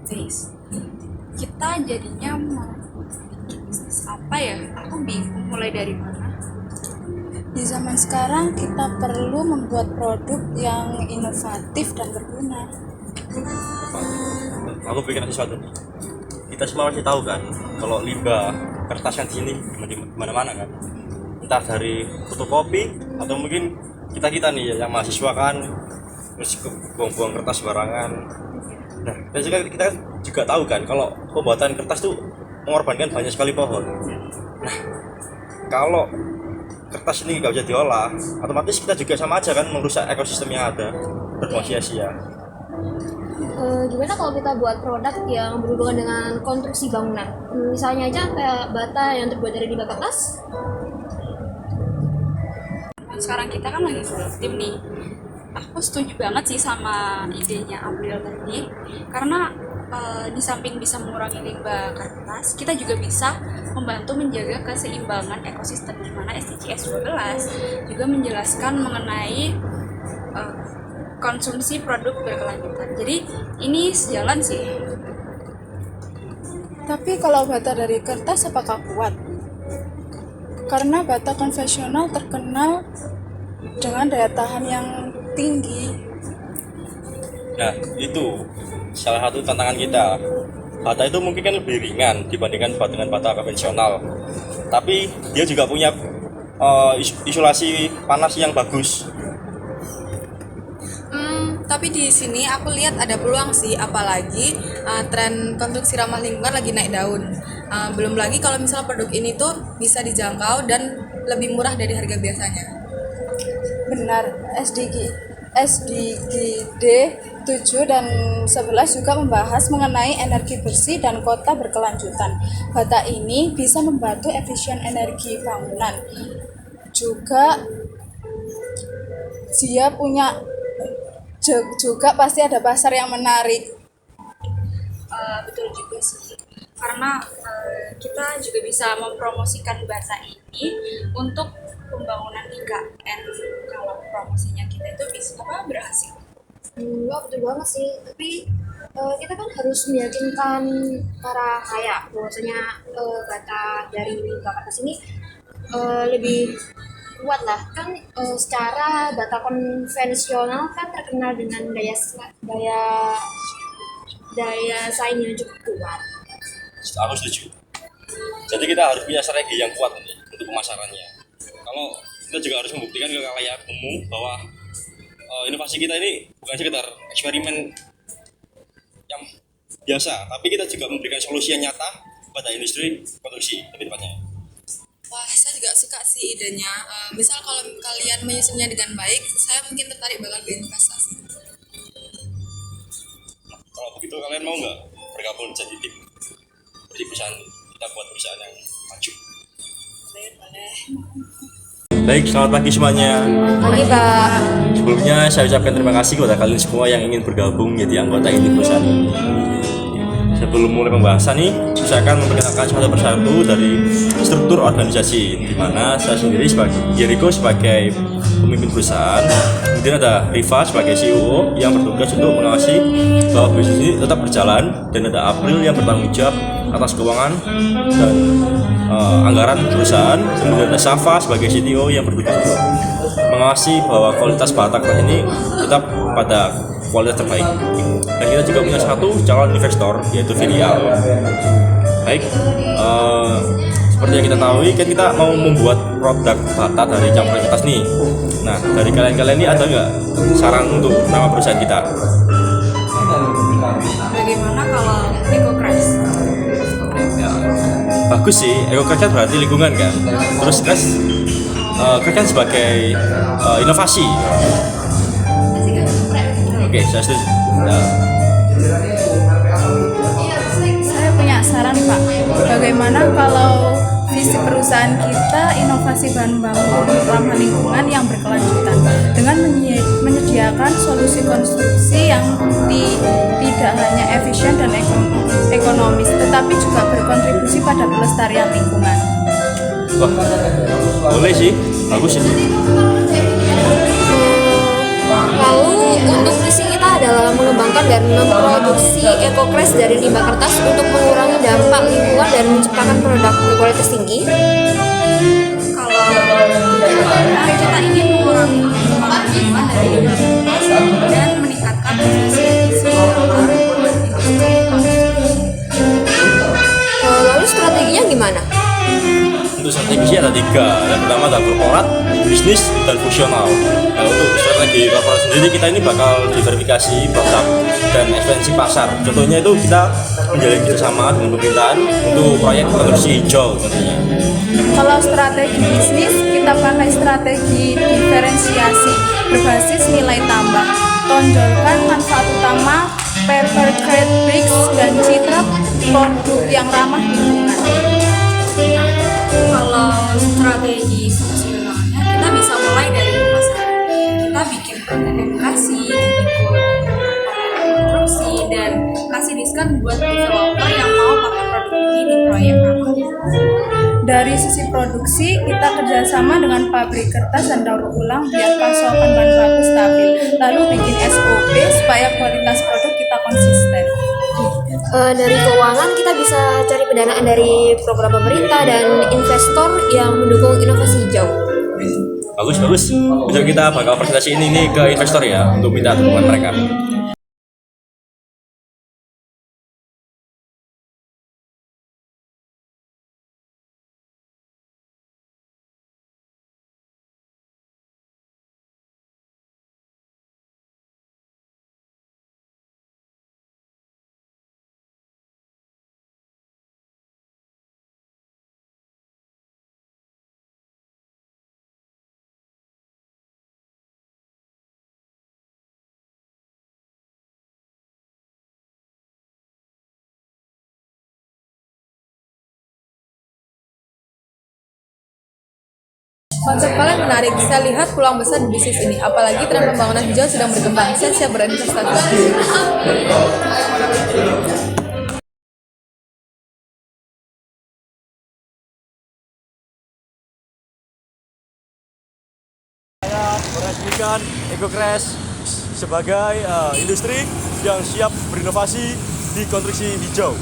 face. Kita jadinya mau bikin bisnis apa ya? Aku bingung mulai dari mana. Di zaman sekarang kita perlu membuat produk yang inovatif dan berguna. Aku pikir sesuatu. Kita semua masih tahu kan kalau limbah kertas kan di sini di mana-mana kan. Entah dari fotokopi atau mungkin kita nih yang mahasiswa kan terus buang-buang kertas sembarangan. Nah, dan juga kita juga tahu kan kalau pembuatan kertas tuh mengorbankan banyak sekali pohon. Nah, kalau kertas ini nggak bisa diolah, otomatis kita juga sama aja kan merusak ekosistem yang ada, berbuang sia-sia. Gimana kalau kita buat produk yang berhubungan dengan konstruksi bangunan? Misalnya aja kayak bata yang terbuat dari limbah kertas. Sekarang kita kan lagi tim nih. Aku setuju banget sih sama idenya April tadi, karena di samping bisa mengurangi limbah kertas, kita juga bisa membantu menjaga keseimbangan ekosistem, di mana SDGs 12 juga menjelaskan mengenai konsumsi produk berkelanjutan. Jadi ini sejalan sih. Tapi kalau bata dari kertas apakah kuat? Karena bata konvensional terkenal dengan daya tahan yang tinggi. Nah, itu salah satu tantangan kita. Bata itu mungkin kan lebih ringan dibandingkan dengan bata konvensional. Tapi dia juga punya isolasi panas yang bagus. Tapi di sini aku lihat ada peluang sih, apalagi tren konstruksi ramah lingkungan lagi naik daun. Belum lagi kalau misalnya produk ini tuh bisa dijangkau dan lebih murah dari harga biasanya. Benar, SDGD 7 dan 11 juga membahas mengenai energi bersih dan kota berkelanjutan. Bata ini bisa membantu efisien energi bangunan. Juga dia punya juga pasti ada pasar yang menarik. Betul juga sih, karena kita juga bisa mempromosikan bata ini untuk pembangunan IKN. Kalau promosinya kita itu bisa berhasil. Wah, betul banget sih. Tapi kita kan harus meyakinkan para kaya bahwasanya bata dari limbah kertas ini lebih kuat lah. Kan secara bata konvensional kan terkenal dengan daya saingnya cukup kuat. Aku setuju. Jadi kita harus punya strategi yang kuat nih untuk pemasarannya. Kalau kita juga harus membuktikan ke khalayak umum bahwa inovasi kita ini bukan sekedar eksperimen yang biasa, tapi kita juga memberikan solusi yang nyata pada industri konstruksi lebih tepatnya. Wah, saya juga suka sih idenya. Misal kalau kalian menyusunnya dengan baik, saya mungkin tertarik bakal berinvestasi. Kalau begitu kalian mau nggak bergabung jadi tim di perusahaan kita buat perusahaan yang maju? Boleh. Baik, selamat pagi semuanya. Oke, Kak. Sebelumnya saya ucapkan terima kasih kepada kalian semua yang ingin bergabung menjadi anggota ini perusahaan ini. Sebelum mulai pembahasan nih, saya akan memperkenalkan satu persatu dari struktur organisasi, di mana saya sendiri sebagai Jericho sebagai pemimpin perusahaan, kemudian ada Riva sebagai CEO yang bertugas untuk mengawasi bahwa bisnis ini tetap berjalan, dan ada April yang bertanggung jawab atas keuangan dan anggaran perusahaan, kemudian ada Safa sebagai CTO yang bertugas untuk mengawasi bahwa kualitas bata kertas ini tetap pada kualitas terbaik. Dan kita juga punya satu calon investor yaitu Filial. Baik, seperti yang kita tahu kan kita mau membuat produk bata dari campuran kertas nih. Nah, dari kalian ini ada nggak saran untuk nama perusahaan kita? Bagaimana kalau EcoCrash? Ya, bagus sih, EcoCrash kan berarti lingkungan kan. Terus Crash kan sebagai inovasi. Oke, saya setuju. Saya punya saran, Pak. Bagaimana kalau visi perusahaan kita inovasi bahan bangun ramah lingkungan yang berkelanjutan dengan menyediakan solusi konstruksi yang tidak hanya efisien dan ekonomis, tetapi juga berkontribusi pada pelestarian lingkungan. Wah, boleh sih, bagus sih. Lalu untuk visi kita adalah mengembangkan dan memproduksi EcoCrash dari limbah kertas untuk mengurangi dampak lingkungan dan menciptakan produk berkualitas tinggi. Kalau kita ingin mengurangi dampak lingkungan dari limbah kertas dan meningkatkan efisiensi dalam industri konstruksi. Lalu strateginya gimana? Untuk strateginya ada 3. Yang pertama adalah korporat, bisnis, dan fungsional. Nah, untuk strategi korporat sendiri kita ini bakal diverifikasi produk dan ekspansi pasar. Contohnya itu kita menjalin kerjasama dengan pemerintahan untuk proyek konstruksi hijau tentunya. Kalau strategi bisnis, kita pakai strategi diferensiasi berbasis nilai tambah. Tonjolkan manfaat utama paper crate bricks dan citra produk yang ramah lingkungan. Kalau strategi fungsionalnya kita bisa mulai dari pemasaran. Kita bikin konten edukasi, ikut konstruksi, dan kasih diskon buat developer yang mau pakai produk ini di proyek ramah lingkungan. Dari sisi produksi, kita kerjasama dengan pabrik kertas dan daur ulang biar pasokan bahan baku stabil. Lalu bikin SOP supaya kualitas produk kita konsisten. Dari keuangan kita bisa cari pendanaan dari program pemerintah dan investor yang mendukung inovasi hijau. Bagus. Besok kita bakal presentasi ini ke investor ya untuk minta dukungan mereka. Konsep kalian menarik, saya lihat peluang besar di bisnis ini, apalagi tren pembangunan hijau sedang berkembang. Saya siap berinvestasi. Saya meresmikan EcoCrash sebagai industri yang siap berinovasi di konstruksi hijau.